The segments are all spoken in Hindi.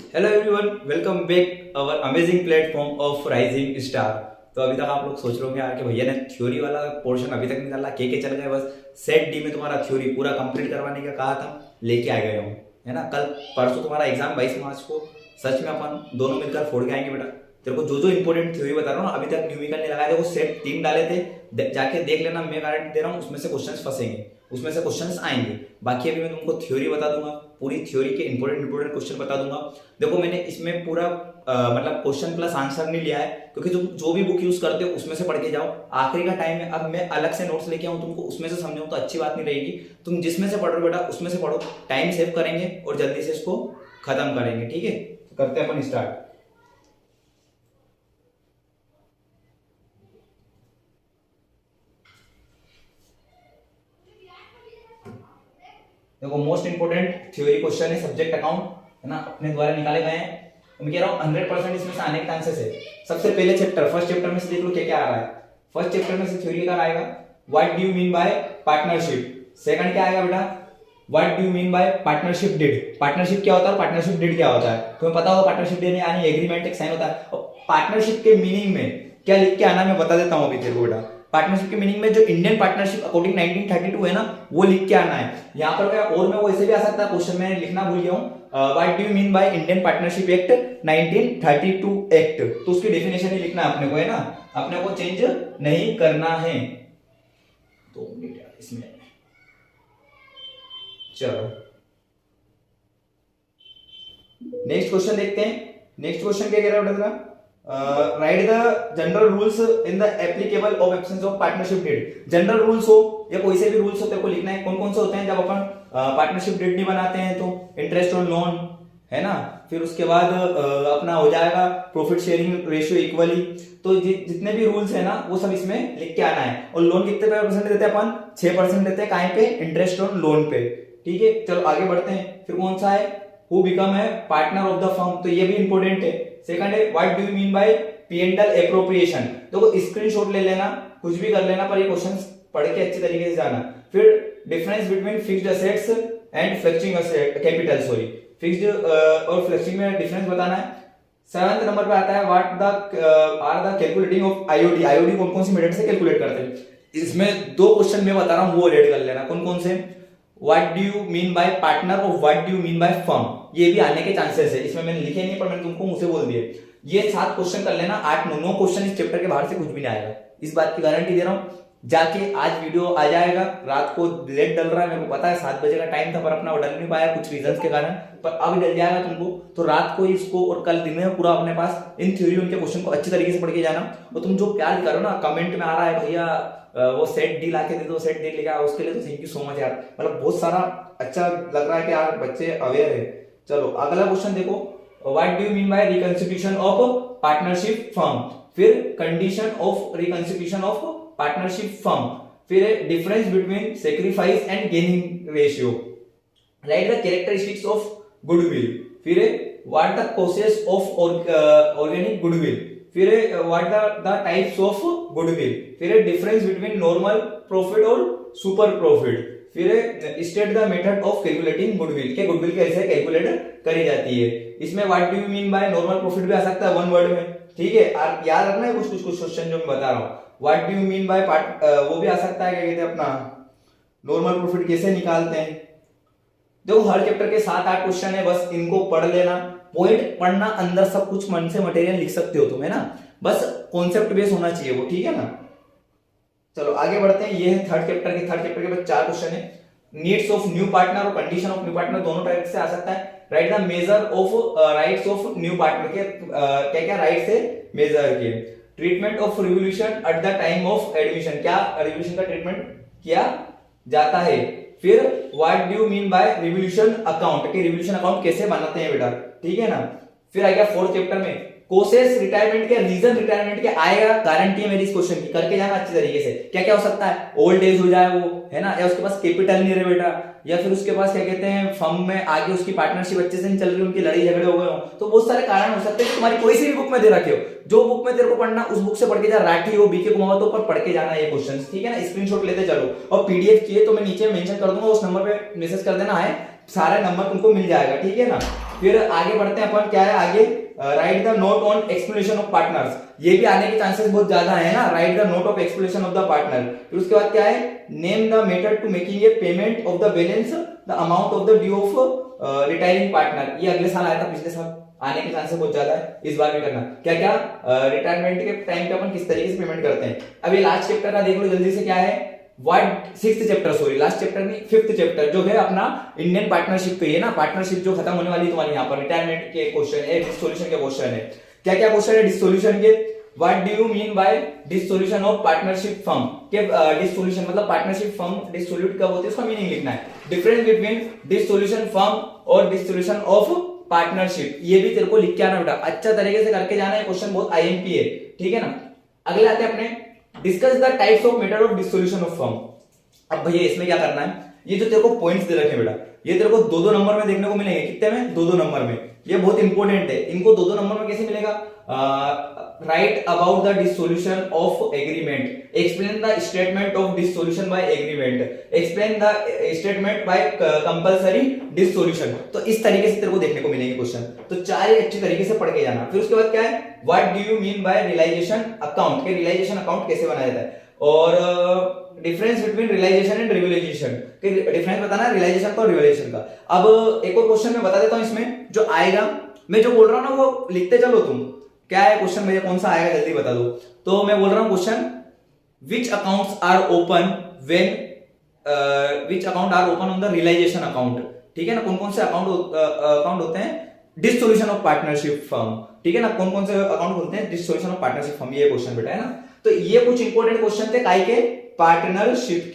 Hello everyone, welcome back our amazing platform of rising star. तो अभी तक आप लोग सोच रहे होंगे यार कि भैया ने थ्योरी वाला पोर्शन अभी तक नहीं डाला, के चल गए, बस सेट डी में तुम्हारा थ्योरी पूरा कंप्लीट करवाने का कहा था, लेके आ गए हो, है ना। कल परसों तुम्हारा एग्जाम 22 मार्च को, सच में अपन दोनों मिलकर फोड़ के आएंगे बेटा। तेरे को जो जो इंपॉर्टेंट थ्योरी बता रहा हूँ ना, अभी तक न्यूमेरिकल नहीं लगाया, देखो सेट 3 डाले थे, जाके देख लेना, मैं गारंटी दे रहा हूँ उसमें से क्वेश्चंस फंसेंगे, उसमें से क्वेश्चंस आएंगे। बाकी अभी मैं तुमको थ्योरी बता दूंगा, पूरी थ्योरी के इंपॉर्टेंट क्वेश्चन बता दूंगा। देखो मैंने इसमें पूरा मतलब क्वेश्चन प्लस आंसर नहीं लिया है, क्योंकि तुम जो भी बुक यूज करते हो उसमें से पढ़ के जाओ। आखिरी का टाइम है, अब मैं अलग से नोट्स लेके आऊँ तुमको उसमें से समझाऊं तो अच्छी बात नहीं रहेगी। तुम जिसमें से पढ़ रहे हो बेटा उसमें से पढ़ो, टाइम सेव करेंगे और जल्दी से इसको खत्म करेंगे, ठीक है। तो करते हैं अपन स्टार्ट। देखो मोस्ट इंपोर्टेंट थ्योरी क्वेश्चन है सब्जेक्ट अकाउंट, है ना, अपने द्वारा निकाले गए हैं। मैं कह रहा हूँ 100% इसमें से आने के चांसेस है। सबसे पहले चैप्टर, फर्स्ट चैप्टर में से देख लो क्या क्या आ रहा है। फर्स्ट चैप्टर में से थ्योरी का आएगा what do you mean bye partnership. Second क्या आएगा बेटा, what do you mean bye partnership did. Partnership क्या होता है, पार्टनरशिप डिड क्या होता है, तुम्हें पता होगा। पार्टनरशिप डिड यानी एग्रीमेंट एक साइन होता है। और पार्टनरशिप के मीनिंग में क्या लिख के आना मैं बता देता हूँ अभी तेरे को बेटा। पार्टनरशिप के मीनिंग में जो इंडियन पार्टनरशिप अकॉर्डिंग 1932 है ना, वो लिख के आना है यहाँ पर। और मैं वो ऐसे भी आ सकता है, क्वेश्चन में लिखना भूल गया हूँ, what do you mean by Indian partnership act 1932 act, तो उसकी डेफिनेशन ही लिखना है अपने को, है ना, अपने को चेंज नहीं करना है। 2 मिनट यार इसमें, चलो नेक्स्ट क्वेश्चन देखते हैं। नेक्स्ट क्वेश्चन क्या कह रहा है बेटा, write the general rules in the applicable of absence of partnership deed. General rules हो या कोई से भी रूल्स हो, तेरे को लिखना है कौन कौन से होते हैं जब अपन पार्टनरशिप डेट नहीं बनाते हैं। तो इंटरेस्ट ऑन लोन, है ना, फिर उसके बाद अपना हो जाएगा प्रॉफिट शेयरिंग रेशियो इक्वली। तो जितने भी रूल्स है ना वो सब इसमें लिख के आना है। और लोन कितने परसेंट देते हैं अपन, 6% देते हैं, कहीं पे, इंटरेस्ट ऑन लोन पे, ठीक है। चलो आगे बढ़ते हैं। फिर कौन सा है, हु बिकम है पार्टनर ऑफ द फर्म, तो ये भी इंपॉर्टेंट है। सेकंड है what do you mean bye P&L appropriation. देखो स्क्रीनशॉट ले लेना, कुछ भी कर लेना, पर ये क्वेश्चंस पढ़ के अच्छे तरीके से जाना। फिर difference between fixed assets and flexing capital, sorry, fixed और फ्लेक्सिंग में डिफरेंस बताना है। 7वें नंबर पे आता है what the are the calculating of IOD. IOD कौन कौन सी मेथड से कैलकुलेट करते हैं। इसमें 2 क्वेश्चन मैं बता रहा हूं, वो रेड कर लेना, कौन कौन से, what do you mean by partner और what do you mean by firm. ये भी आने के चांसेस है, इसमें मैंने लिखे नहीं पर मैंने तुमको मुझसे बोल दिए। ये 7 क्वेश्चन कर लेना, 8-9 क्वेश्चन इस चैप्टर के बाहर से कुछ भी नहीं आएगा, इस बात की गारंटी दे रहा हूं। जाके आज वीडियो आ जाएगा, रात को लेट डल रहा है मेरे को पता है, 7 बजे का टाइम था पर अपना वो डल नहीं पाया कुछ रीजंस के कारण, पर अब डल जाएगा तुमको। तो रात को इसको और कल दिन में पूरा अपने पास इन थ्योरी उनके क्वेश्चन को अच्छी तरीके से पढ़ के जाना। और तुम जो प्यार करो ना, कमेंट में आ रहा है भैया वो सेट डी लाके दे दो, सेट डी लेके आओ, उसके लिए तो थैंक यू सो मच यार, मतलब बहुत सारा अच्छा लग रहा है कि यार बच्चे अवेयर है। चलो अगला क्वेश्चन देखो, what do you mean by reconstitution of partnership firm. फिर condition of reconstitution of partnership firm. फिर difference between sacrifice and gaining ratio. Write the characteristics of goodwill. फिर what the causes of organic goodwill. फिर what the types of goodwill. फिर डिफरेंस बिटवीन नॉर्मल प्रॉफिट और सुपर प्रॉफिट। फिर state the method of calculating goodwill, के गुडविल कैसे कैलकुलेट करी जाती है। इसमें what do you mean by normal profit भी आ सकता है 1 वर्ड में, ठीक है। याद रखना है कुछ क्वेश्चन जो मैं बता रहा हूँ। What do you mean bye वो भी आ सकता है, क्या कहते हैं अपना नॉर्मल प्रॉफिट कैसे निकालते हैं। देखो हर चैप्टर के 7-8 क्वेश्चन है, बस इनको पढ़ लेना, पॉइंट पढ़ना, अंदर सब कुछ मन से मटेरियल लिख सकते हो तुम, है ना, बस कॉन्सेप्ट बेस होना चाहिए वो, ठीक है ना। चलो आगे बढ़ते हैं। ये है थर्ड चैप्टर के बाद 4 क्वेश्चन है। नीड्स ऑफ न्यू पार्टनर और कंडीशन ऑफ न्यू पार्टनर दोनों टाइप से आ सकता है। Right the measure of rights of new partner के क्या क्या राइट्स है मेजर के। Treatment of revolution at the time of admission, क्या रिवोल्यूशन का ट्रीटमेंट किया जाता है। फिर what do you mean bye revolution account, के रिवोल्यूशन अकाउंट कैसे बनाते हैं बेटा, ठीक है ना। फिर आ गया 4th चैप्टर में कोसेस रिटायरमेंट के, रीजन रिटायरमेंट के आएगा, गारंटी है मेरी इस क्वेश्चन की, करके जाना अच्छी तरीके से। क्या क्या हो सकता है, ओल्ड एज हो जाए वो, है ना, या उसके पास कैपिटल नहीं रहे बेटा, या फिर उसके पास क्या कहते हैं फर्म में आगे उसकी पार्टनरशिप अच्छे से नहीं चल रही, उनकी लड़ाई झगड़े हो गए हो, तो बहुत सारे कारण हो सकते हैं। तुम्हारी कोई सी भी बुक में दे रखे हो, जो बुक में तेरे को पढ़ना उस बुक से पढ़ के जा, राठी हो बीके कुमावत हो, पर पढ़ के जाना ये क्वेश्चंस, ठीक है ना। स्क्रीनशॉट लेते चलो, और पीडीएफ चाहिए तो मैं नीचे मेंशन कर दूंगा, उस नंबर पे मैसेज कर देना है, सारे नंबर तुमको मिल जाएगा, ठीक है ना। फिर आगे बढ़ते हैं अपन, क्या है आगे, write the note on explanation of partners, ये भी आने के चांसेस बहुत ज्यादा है ना, write the note of explanation of the partner. फिर उसके बाद क्या है, name the method to making a payment of the balance the amount of the due of retiring partner, ये अगले साल आया था, पिछले साल आने के चांसेस बहुत ज्यादा है, इस बार भी करना। क्या क्या रिटायरमेंट के टाइम पे अपन किस तरीके से पेमेंट करते हैं। अब ये लास्ट चैप्टर का देख लो जल्दी से, क्या है what, sixth chapter, sorry last chapter नहीं, फिफ्थ चैप्टर जो है अपना इंडियन पार्टनरशिप पे है ना, पार्टनरशिप जो खत्म होने वाली है तुम्हारी यहाँ पर, रिटायरमेंट के क्वेश्चन है, डिसोल्यूशन के क्वेश्चन है। क्या क्या क्वेश्चन है डिसोल्यूशन के, what do you mean bye dissolution of partnership firm, के डिसोल्यूशन मतलब पार्टनरशिप फर्म डिसोल्यूट कब होती है उसका मीनिंग लिखना है, डिफरेंस बिटवीन डिसोल्यूशन फर्म और डिसोल्यूशन ऑफ पार्टनरशिप, ये भी तेरे को लिख के आना बेटा, अच्छा तरीके से करके जाना है, क्वेश्चन बहुत आईएमपी है, ठीक है ना। अगले आते हैं अपने, discuss the types of method of dissolution of firm. अब भैया इसमें क्या करना है, ये जो तेरे को पॉइंट्स दे रखे हैं बेटा, ये तेरे को दो दो नंबर में देखने को मिलेंगे, कितने में, दो दो नंबर में, ये बहुत इंपॉर्टेंट है, इनको दो दो नंबर में कैसे मिलेगा, right about the dissolution of agreement, explain the statement of dissolution by agreement, explain the statement by compulsory dissolution, तो इस तरीके से तेरे को देखने को मिलेंगे क्वेश्चन, तो चार ही अच्छी तरीके से पढ़ के जाना। फिर उसके बाद क्या है, what do you mean by realisation account, के रियलाइजेशन अकाउंट कैसे बनाया जाता है, और difference between realisation and revaluation, के डिफरेंस बताना है रियलाइजेशन का और रिवलाइजेशन का। अब एक और क्वेश्चन मैं बता देता हूं इसमें जो आएगा, मैं जो बोल रहा हूं ना वो लिखते चलो तुम, क्या है क्वेश्चन भैया कौन सा आएगा जल्दी बता दो। तो मैं बोल रहा हूं question, which accounts are open when, which account are open on the realisation account, ठीक है ना, कौन कौन से अकाउंट होते हैं डिसोल्यूशन ऑफ पार्टनरशिप फर्म, ठीक है ना, कौन कौन से अकाउंट होते हैं डिसोल्यूशन ऑफ पार्टनरशिप फर्म, ये क्वेश्चन बेटा है ना। तो ये कुछ इंपॉर्टेंट क्वेश्चन थे काय के, पार्टनरशिप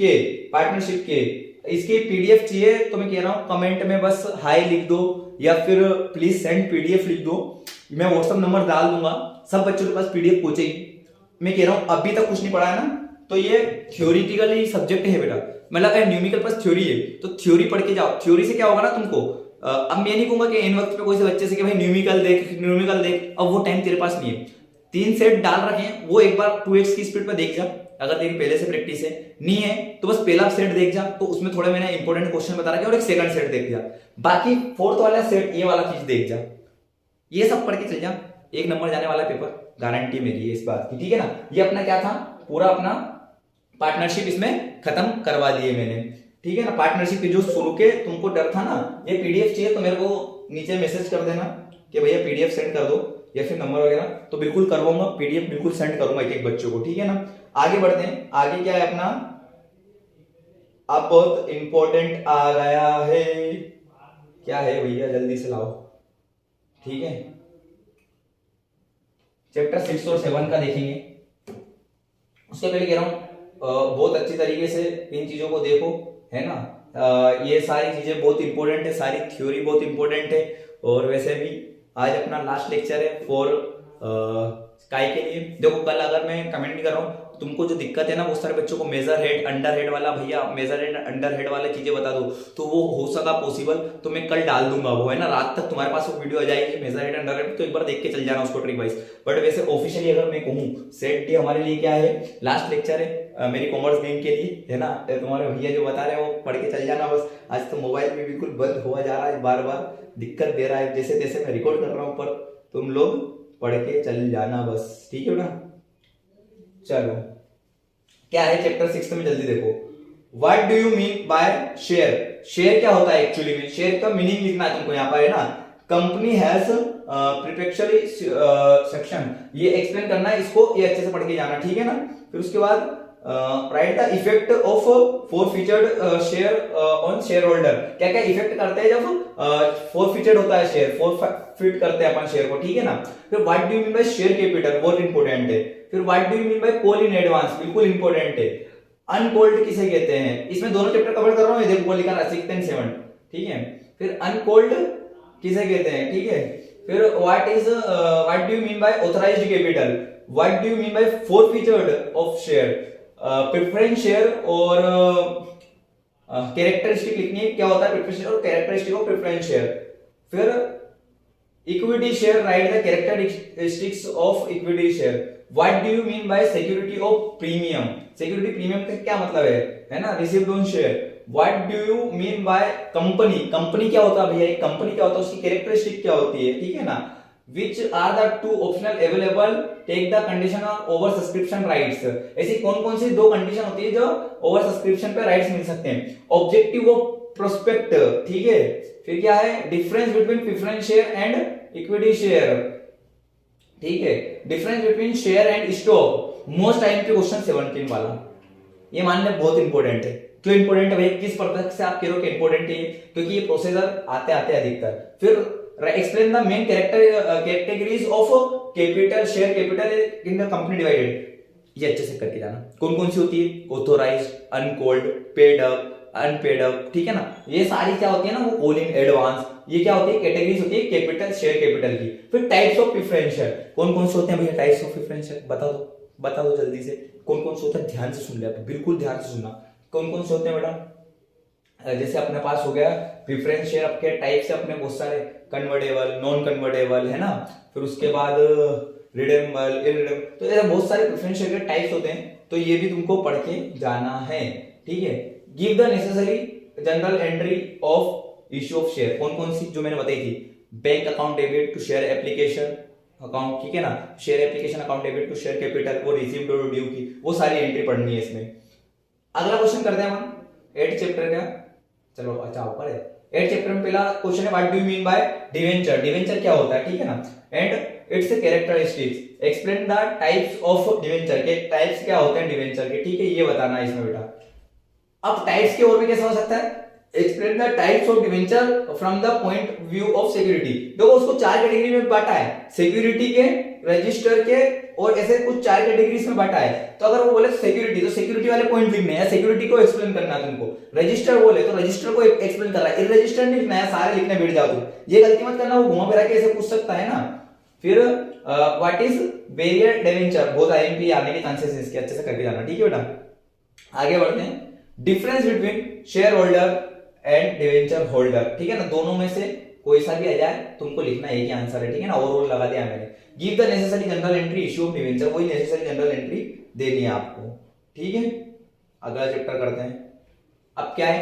के। इसकी पीडीएफ चाहिए तो मैं कह रहा हूं कमेंट में बस हाई लिख दो या फिर प्लीज सेंड पीडीएफ लिख दो, मैं व्हाट्सएप नंबर डाल दूंगा, सब बच्चों के पास पीडीएफ पहुंचेगी। मैं कह रहा हूं अभी तक कुछ नहीं पढ़ा है ना, तो ये थ्योरेटिकली सब्जेक्ट है बेटा, मतलब न्यूमेरिकल प्लस थ्योरी है, तो थ्योरी पढ़ के जाओ, थ्योरी से क्या होगा ना तुमको, अब मैं नहीं कहूंगा कि इन वक्त पे कोई से बच्चे से कि भाई न्यूमेरिकल देख, अब वो टाइम तेरे पास नहीं है, 3 सेट डाल रखे हैं, वो एक बार 2x की स्पीड पर देख जा, अगर तेरी पहले से प्रैक्टिस है, नहीं है तो बस पहला सेट देख जा, तो उसमें थोड़े मैंने इंपॉर्टेंट क्वेश्चन बता रखे और एक सेकंड सेट देख जा, बाकी फोर्थ वाला सेट ये वाला चीज देख जा, ये सब पढ़ के चल जा, 1 नंबर जाने वाला पेपर, गारंटी मेरी है इस बात की, ठीक है ना। ये अपना क्या था, पूरा अपना पार्टनरशिप इसमें खत्म करवा दिए मैंने, ठीक है ना। पार्टनरशिप के जो शुरू के तुमको डर था ना, ये पीडीएफ चाहिए तो मेरे को नीचे मैसेज कर देना कि भैया पीडीएफ सेंड कर दो या फिर नंबर वगैरह, तो बिल्कुल करवाऊंगा, पीडीएफ बिल्कुल सेंड करूंगा एक बच्चों को, ठीक है ना। आगे बढ़ते हैं, आगे क्या है अपना, अब बहुत इंपॉर्टेंट आ गया है, क्या है भैया जल्दी से लाओ, ठीक है, चैप्टर 6 और 7 का देखेंगे। उसके पहले कह रहा हूं बहुत अच्छी तरीके से इन चीजों को देखो, है ना, ये सारी चीजें बहुत इंपॉर्टेंट है, सारी थ्योरी बहुत इंपॉर्टेंट है, और वैसे भी आज अपना लास्ट लेक्चर है फॉर काय के लिए। देखो कल अगर मैं कमेंट नहीं कर रहा हूँ, तुमको जो दिक्कत है ना वो सारे बच्चों को मेजर हेड अंडर हेड वाला, भैया मेजर हेड अंडर हेड वाला चीजें बता दो, तो वो हो सका पॉसिबल तो मैं कल डाल दूंगा, वो है ना, रात तक तुम्हारे पास वो वीडियो आ जाएगी मेजर हेड अंडर हेड, तो एक बार देख के चल जाना उसको ट्रिक वाइज। बट वैसे ऑफिशियली अगर मैं कहूँ, सेट डी हमारे लिए क्या है, लास्ट लेक्चर है मेरी कॉमर्स गेम के लिए, है ना, तुम्हारे भैया जो बता रहे हैं वो पढ़ के चल जाना बस। आज तो मोबाइल भी बिल्कुल बंद हुआ जा रहा है, बार बार दिक्कत दे रहा है, जैसे तैसे मैं रिकॉर्ड कर रहा हूँ, पर तुम लोग पढ़ के चल जाना बस, ठीक है ना। चलो क्या है चैप्टर 6 में जल्दी देखो, what do you mean bye share, share क्या होता है एक्चुअली में, शेयर का मीनिंग लिखना है तुमको यहाँ पर, है ना। कंपनी हैज प्रीफेक्चुअली सेक्शन, ये एक्सप्लेन करना है इसको, ये अच्छे से पढ़ के जाना, ठीक है ना। फिर उसके बाद write the effect of forfeited share on shareholder, क्या क्या इफेक्ट करते हैं जब फोरफीचर्ड होता है शेयर, फोरफीट करते हैं अपन शेयर को, ठीक है ना। फिर what do you mean bye share capital, बहुत इंपॉर्टेंट है। फिर what do you mean bye call in advance, बिल्कुल इंपॉर्टेंट है। अनकॉल्ड किसे कहते हैं, इसमें दोनों चैप्टर कवर कर रहा हूं, देखो लिखा है 6 and 7, ठीक है। फिर अनकॉल्ड किसे कहते हैं, ठीक है। फिर what do you mean by authorised capital, what do you mean by forfeited of share, preference share और कैरेक्टरिस्टिक लिखनी है, क्या होता है प्रेफरेंस शेयर और कैरेक्टरिस्टिक ऑफ प्रेफरेंस शेयर। फिर equity share, write the characteristics of equity share. What do you mean by security of premium, security premium का क्या मतलब है ना, received on share. What do you mean by company, company क्या होता है भैया, एक कंपनी क्या होता है, उसकी कैरेक्टरिस्टिक क्या होती है, ठीक है ना। Which are the two optional available, take the condition of over subscription rights, ऐसी कौन कौन सी दो कंडीशन होती है जो ओवर सब्सक्रिप्शन पे राइट्स मिल सकते हैं। ऑब्जेक्टिव ऑफ प्रोस्पेक्ट, ठीक है, फिर क्या है, difference between preference share and equity share, ठीक है, difference between share and stock. Most time के क्वेश्चन 17 वाला, ये मानने बहुत इंपॉर्टेंट है। क्यों इंपॉर्टेंट है भैया, किस पर्पस से आप कह रहे हो कि इंपॉर्टेंट है, क्योंकि ये प्रोसीजर आते आते अधिकतर। फिर explain the main categories of capital, share capital in the company divided, ये अच्छे से करके जाना। कौन कौन सी होती है, authorised, uncalled, paid up, unpaid up, ठीक है ना। ये सारी क्या होती है ना, वो कॉलिंग, एडवांस, ये क्या होती है, कैटेगरीज होती है कैपिटल, शेयर कैपिटल की। फिर टाइप्स ऑफ प्रेफरेंस शेयर, कौन कौन से होते हैं भैया टाइप्स ऑफ प्रेफरेंस शेयर, बता दो जल्दी से, कौन कौन से होते हैं, ध्यान से सुन ले आप, बिल्कुल ध्यान से सुनना। कौन कौन से होते हैं बेटा, जैसे अपने पास हो गया प्रेफरेंस शेयर, आपके टाइप से अपने बहुत सारे, कन्वर्टेबल, नॉन कन्वर्टेबल, है ना, फिर उसके बाद रिडेमेबल, इररिडेमेबल, तो ऐसे बहुत सारे प्रेफरेंस शेयर के टाइप्स होते हैं, तो ये भी तुमको पढ़ के जाना है, ठीक है। Give the necessary journal entry of issue of share, कौन कौन सी जो मैंने बताई थी, bank account debit to share application account, ठीक है ना, share application account debit to share capital, वो रिसीव्ड और ड्यू की, वो सारी एंट्री पढ़नी है इसमें। अगला क्वेश्चन करते हैं हम 8 चैप्टर का, चलो अच्छा ऊपर है 8 चैप्टर में पहला क्वेश्चन है, what do you mean bye debenture, debenture क्या होता है, ठीक है ना, and it's characteristics, explain the types of debenture, के टाइप्स क्या होते हैं डिवेंचर के, ठीक है, ये बताना है इसमें बेटा। अब टाइप्स के और भी कैसे हो सकता है, explain the types of debenture from the point view of security, देखो उसको 4 कैटेगरी में बांटा है, सिक्योरिटी के, रजिस्टर के, और ऐसे कुछ 4 कैटेगरीज में बांटा है। तो अगर वो बोले सिक्योरिटी, तो सिक्योरिटी वाले पॉइंट लिखने हैं, सिक्योरिटी को एक्सप्लेन करना है तुमको। रजिस्टर बोले तो रजिस्टर को एक्सप्लेन कर रहा है, इररजिस्टर नहीं लिखना है, सारे लिखने बैठ जाओ तुम, ये गलती मत करना, वो घुमा फिरा के ऐसे पूछ सकता है ना। फिर व्हाट इज वेरिएंट डिवेंचर, बहुत आईएमपी आने के चांसेस है इसके, अच्छे से करके जाना, ठीक है बेटा। आगे बढ़ते हैं, difference between share holder and debenture holder, ठीक है ना, दोनों में से कोई सा भी आ जाए तुमको लिखना एक ही आंसर है, ठीक है ना, ओवरऑल लगा दिया मैंने। Give the necessary journal entry issue of debenture, वही नेसेसरी जनरल एंट्री देनी है आपको, ठीक है। अगला चैप्टर करते हैं, अब क्या है,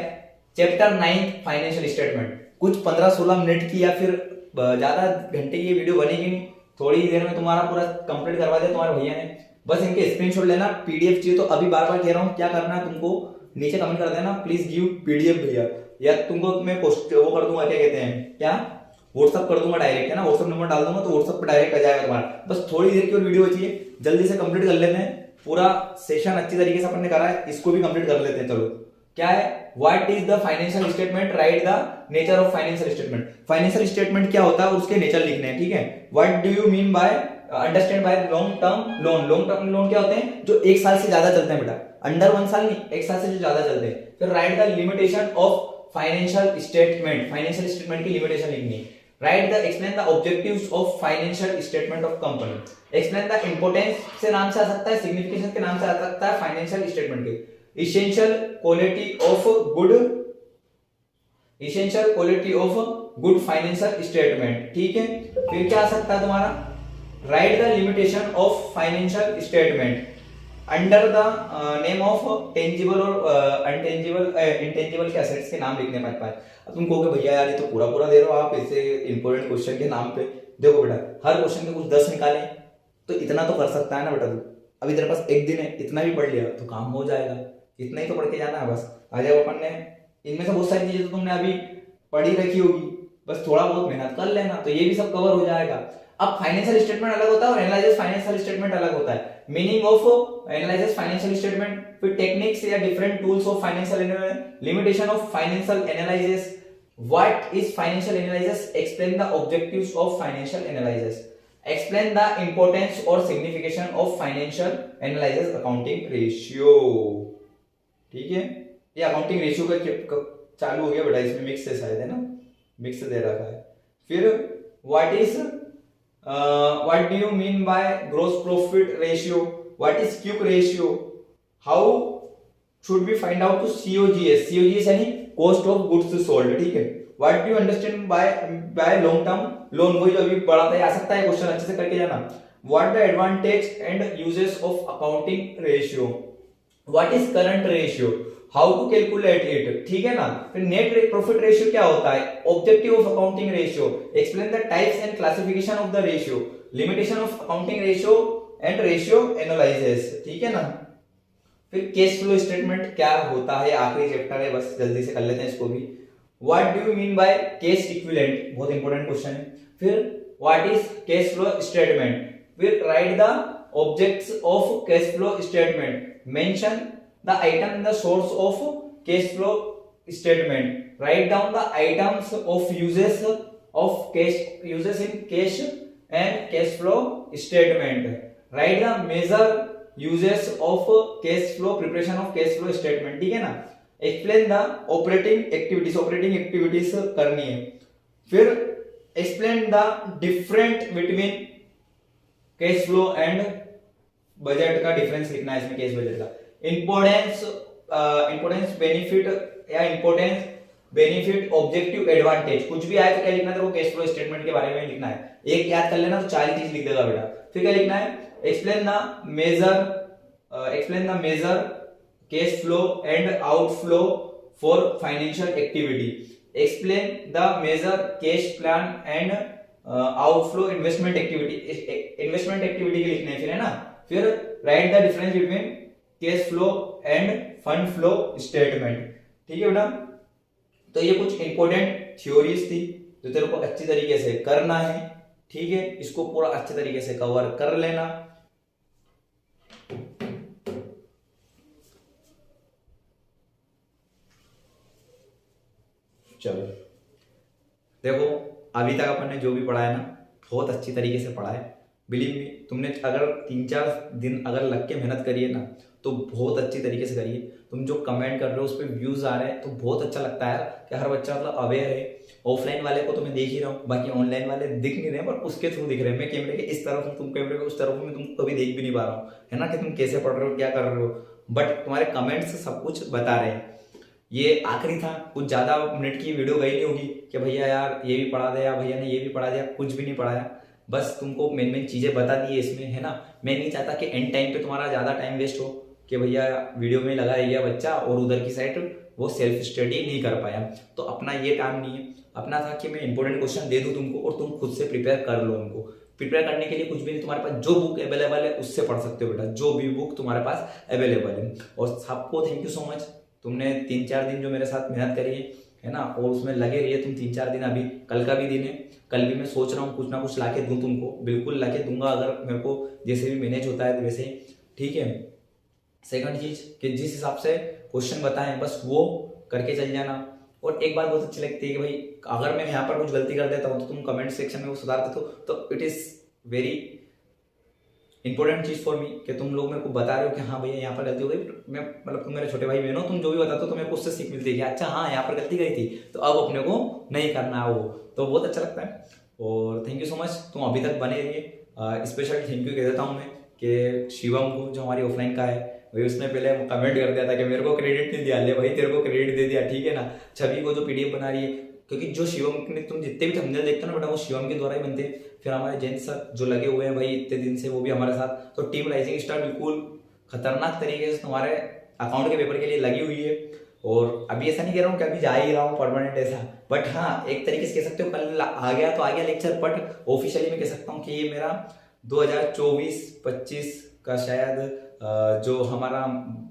चैप्टर 9 फाइनेंशियल स्टेटमेंट। कुछ 15-16 मिनट की या फिर ज्यादा घंटे की ये वीडियो बनेगी नहीं, थोड़ी देर में तुम्हारा पूरा कंप्लीट करवा दिया तुम्हारे भैया ने। बस इनके स्क्रीनशॉट लेना, पीडीएफ चाहिए तो अभी बार बार कह रहा हूँ, क्या करना है तुमको, नीचे कमेंट कर देना प्लीज गिव पीडीएफ भैया, या तुमको मैं पोस्ट वो कर दूंगा, क्या कहते हैं, क्या व्हाट्सअप कर दूंगा डायरेक्ट, है ना, व्हाट्सअप नंबर डाल दूंगा तो व्हाट्सअप पे डायरेक्ट आ जाएगा तुम्हारा। बस थोड़ी देर की और वीडियो बची है, जल्दी से कंप्लीट कर लेते हैं, पूरा सेशन अच्छी तरीके से अपन ने करा है, इसको भी कंप्लीट कर लेते हैं। चलो क्या है, what is the financial statement, write the nature of financial statement. Financial statement क्या होता है और उसके नेचर लिखने हैं, ठीक है। What do you mean bye, understand by long term loan, long term loan क्या होते हैं, जो 1 साल से ज्यादा चलते हैं बेटा, अंडर 1 साल नहीं, 1 साल से जो ज्यादा चलते हैं। फिर write the limitation of financial statement, financial statement की लिमिटेशन लिखनी है। Right the, explain the objectives of financial statement of company, explain the importance से नाम से आ सकता है, सिग्निफिकेशन के नाम से आ सकता है फाइनेंशियल स्टेटमेंट के। Essential quality of good, essential quality of good financial statement, ठीक है। फिर क्या आ सकता है तुम्हारा, right the limitation of financial statement under the name of tangible और अनटेंजिबल इंटेंजिबल के असेट्स के नाम लिखने पास पास। अब तुम कहोगे भैया यार ये तो पूरा पूरा दे रहे हो आप ऐसे इंपॉर्टेंट क्वेश्चन के नाम पे। देखो बेटा, हर क्वेश्चन के कुछ 10 निकाले तो इतना तो कर सकता है ना बेटा तू। अभी तेरे पास एक दिन है, इतना भी पढ़ लिया तो काम हो जाएगा, इतना ही तो पढ़ के जाना है बस। आ जाओ, अपन ने इनमें से बहुत सारी चीजें तो तुमने अभी पढ़ी रखी होगी, बस थोड़ा बहुत मेहनत कर लेना तो ये भी सब कवर हो जाएगा। अब फाइनेंशियल स्टेटमेंट अलग होता है और एनालाइसिस फाइनेंशियल स्टेटमेंट अलग होता है। Meaning of analysis financial statement, फिर टेक्निक्स या different tools of financial, limitation of financial analysis, what is financial analysis, explain the objectives of financial analysis, explain the importance और signification of financial analysis, accounting ratio, ठीक है। ये अकाउंटिंग रेशियो का चालू हो गया बेटा, इसमें मिक्स है शायद, है ना, मिक्स दे रखा है। फिर what is what do you mean by gross profit ratio, what is quick ratio, how should we find out to COGS, COGS यानी cost of goods sold, ठीक है। what do you understand by long term loan, वही जो अभी पढ़ा था, आ सकता है क्वेश्चन, अच्छे से करके जाना। what the advantage and uses of accounting ratio, what is current ratio, how to calculate it, ठीक है ना। फिर नेट प्रॉफिट रेशियो क्या होता है, objective of accounting ratio, explain the types and classification of the ratio, limitation of accounting ratio and ratio analysis, ठीक है ना। फिर कैश फ्लो स्टेटमेंट क्या होता है, आखिरी चैप्टर है, बस जल्दी से कर लेते हैं इसको भी। What do you mean by cash equivalent, बहुत इंपॉर्टेंट क्वेश्चन है। फिर what is cash flow statement, फिर write the objects of cash flow statement, mention the item in the source of cash flow statement, write down the items of uses of cash, uses in cash and cash flow statement, write the major uses of cash flow, preparation of cash flow statement, ठीक है ना। Explain the operating activities, operating activities करनी है। फिर explain the different between cash flow and budget का डिफरेंस लिखना है इसमें, कैश बजट का। इंपॉर्टेंस, इंपॉर्टेंस बेनिफिट या इंपॉर्टेंस बेनिफिट ऑब्जेक्टिव एडवांटेज, कुछ भी आए तो क्या लिखना है, तो कैश फ्लो स्टेटमेंट के बारे में लिखना है। एक याद कर लेना तो 4 चीज लिख देगा बेटा। फिर क्या लिखना है, explain the major cash flow and outflow for financial activity, explain the major cash plan and outflow investment activity, investment activity के लिखने फिर, है ना। फिर write the difference between cash flow and fund flow statement, ठीक है बेटा। तो ये कुछ इंपॉर्टेंट थ्योरीज थी जो तेरे को अच्छी तरीके से करना है, ठीक है। इसको पूरा अच्छे तरीके से कवर कर लेना। चलो देखो, अभी तक अपन ने जो भी पढ़ा है ना, बहुत अच्छी तरीके से पढ़ा है। बिलीव मी, तुमने अगर 3-4 दिन अगर लग के मेहनत करी है ना, तो बहुत अच्छी तरीके से करिए। तुम जो कमेंट कर रहे हो उस पर व्यूज आ रहे हैं तो बहुत अच्छा लगता है कि हर बच्चा मतलब अवेयर है। ऑफलाइन वाले को तो मैं देख ही रहा हूँ, बाकी ऑनलाइन वाले दिख नहीं रहे, पर उसके थ्रू दिख रहे हैं। मैं कैमरे के इस तरफ हूँ, तुम कैमरे के उस तरफ हूँ, मैं तुमको कभी देख भी नहीं पा रहा हूँ, है ना, कि तुम कैसे पढ़ रहे हो, क्या कर रहे हो। बट तुम्हारे कमेंट्स सब कुछ बता रहे हैं। ये आखिरी था, कुछ ज्यादा मिनट की वीडियो गई नहीं होगी कि भैया यार ये भी पढ़ा दिया, भैया ने ये भी पढ़ा दिया, कुछ भी नहीं पढ़ाया। बस तुमको मेन चीजें बता दी है इसमें, है ना। मैं नहीं चाहता कि एंड टाइम पे तुम्हारा ज्यादा टाइम वेस्ट हो कि भैया वीडियो में लगा रह गया बच्चा और उधर की साइड वो सेल्फ स्टडी नहीं कर पाया। तो अपना ये काम नहीं है, अपना था कि मैं इंपॉर्टेंट क्वेश्चन दे दूं तुमको और तुम खुद से प्रिपेयर कर लो उनको। प्रिपेयर करने के लिए कुछ भी नहीं, तुम्हारे पास जो बुक अवेलेबल है उससे पढ़ सकते हो बेटा, जो भी बुक तुम्हारे पास अवेलेबल है। और सबको थैंक यू सो मच, तुमने 3-4 दिन जो मेरे साथ मेहनत करी है ना, और उसमें लगे रहिए तुम 3-4 दिन। अभी कल का भी दिन है, कल भी मैं सोच रहा हूँ कुछ ना कुछ लाके दूं तुमको, बिल्कुल लाके दूंगा अगर मेरे को जैसे भी मैनेज होता है वैसे, ठीक है। सेकंड चीज कि जिस हिसाब से क्वेश्चन बताएं बस वो करके चल जाना। और एक बात बहुत अच्छी लगती है कि भाई अगर मैं यहाँ पर कुछ गलती कर देता हूँ तो तुम कमेंट सेक्शन में वो सुधार देते हो, तो इट इज वेरी इंपॉर्टेंट चीज फॉर मी कि तुम लोग मेरे को बता रहे हो कि हाँ भैया यहाँ पर गलती हो गई। मैं मतलब तुम मेरे छोटे भाई बहन हो, तुम जो भी बताते हो तो मेरे को उससे सीख मिलती है कि अच्छा हाँ यहाँ पर गलती गई थी तो अब अपने को नहीं करना है वो, तो बहुत अच्छा लगता है। और थैंक यू सो मच, तुम अभी तक बने रहिए। स्पेशल थैंक यू कह देता हूँ मैं कि शिवम को जो हमारी ऑफलाइन का है, भाई उसने पहले कमेंट कर दिया था कि मेरे को क्रेडिट नहीं दिया, ले भाई तेरे को क्रेडिट दे दिया, ठीक है ना। छवि को जो पीडीएफ बना रही है, क्योंकि जो शिवम ने तुम जितने भी थंबनेल देखते हो ना बेटा वो शिवम के द्वारा ही बनते हैं। फिर हमारे जैन सर जो लगे हुए हैं भाई इतने दिन से, वो भी हमारे साथ। तो टीम राइजिंग स्टार बिल्कुल खतरनाक तरीके से तुम्हारे अकाउंट के पेपर के लिए लगी हुई है। और अभी ऐसा नहीं कह रहा हूँ कि अभी जा ही रहा हूँ परमानेंट ऐसा, बट हाँ एक तरीके से कह सकते हो कल आ गया तो आ गया लेक्चर, बट ऑफिशियली मैं कह सकता हूँ कि ये मेरा 2024-25 का शायद जो हमारा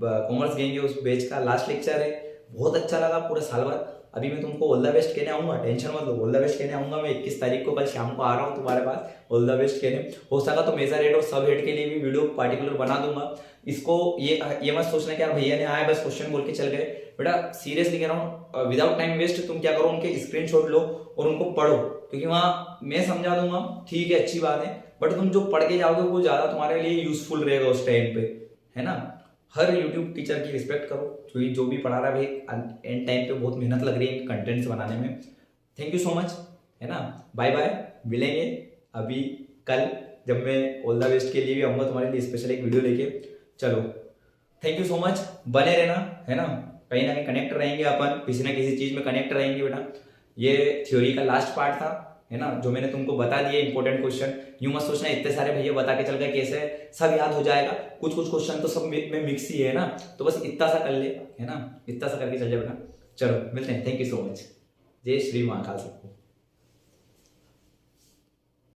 कॉमर्स गैंग है उस बैच का लास्ट लेक्चर है। बहुत अच्छा लगा पूरे साल भर। अभी मैं तुमको ऑल द बेस्ट कहने आऊंगा, टेंशन मत लो, ऑल द बेस्ट कहने आऊंगा। मैं 21 तारीख को कल शाम को आ रहा हूँ तुम्हारे पास ऑल द बेस्ट कहने। हो सका तो मेजर हेड और सब हेड के लिए भी वीडियो पार्टिकुलर बना दूंगा। इसको ये मत सोचना कि यार भैया ने आया बस क्वेश्चन बोल के चल गए। बेटा सीरियसली कह रहा हूँ, विदाउट टाइम वेस्ट तुम क्या करो, उनके स्क्रीनशॉट लो और उनको पढ़ो, क्योंकि वहाँ मैं समझा दूंगा, ठीक है अच्छी बात है, बट तुम जो पढ़ के जाओगे वो ज्यादा तुम्हारे लिए यूजफुल रहेगा उस टाइम पे, है ना। हर यूट्यूब टीचर की रिस्पेक्ट करो, क्योंकि जो भी पढ़ा रहा है भाई एंड टाइम पे बहुत मेहनत लग रही है कंटेंट्स बनाने में। थैंक यू सो मच, है ना। बाय बाय, मिलेंगे अभी कल जब मैं ऑल द बेस्ट के लिए भी आऊंगा तुम्हारे लिए स्पेशल एक वीडियो लेके। चलो थैंक यू सो मच, बने रहना, है ना। कहीं ना कहीं कनेक्ट रहेंगे अपन, किसी ना किसी चीज में कनेक्ट रहेंगे बेटा। ये थ्योरी का लास्ट पार्ट था, है ना, जो मैंने तुमको बता दिए इंपॉर्टेंट क्वेश्चन। यूं मत सोचना इतने सारे भैया बता के चल गए कैसे सब याद हो जाएगा, कुछ कुछ क्वेश्चन तो सब में मिक्स ही है ना, तो बस इतना सा कर ले, है ना, इतना सा करके चल जाएगा। चलो मिलते हैं, थैंक यू सो मच, जय श्री महाकाल सबको।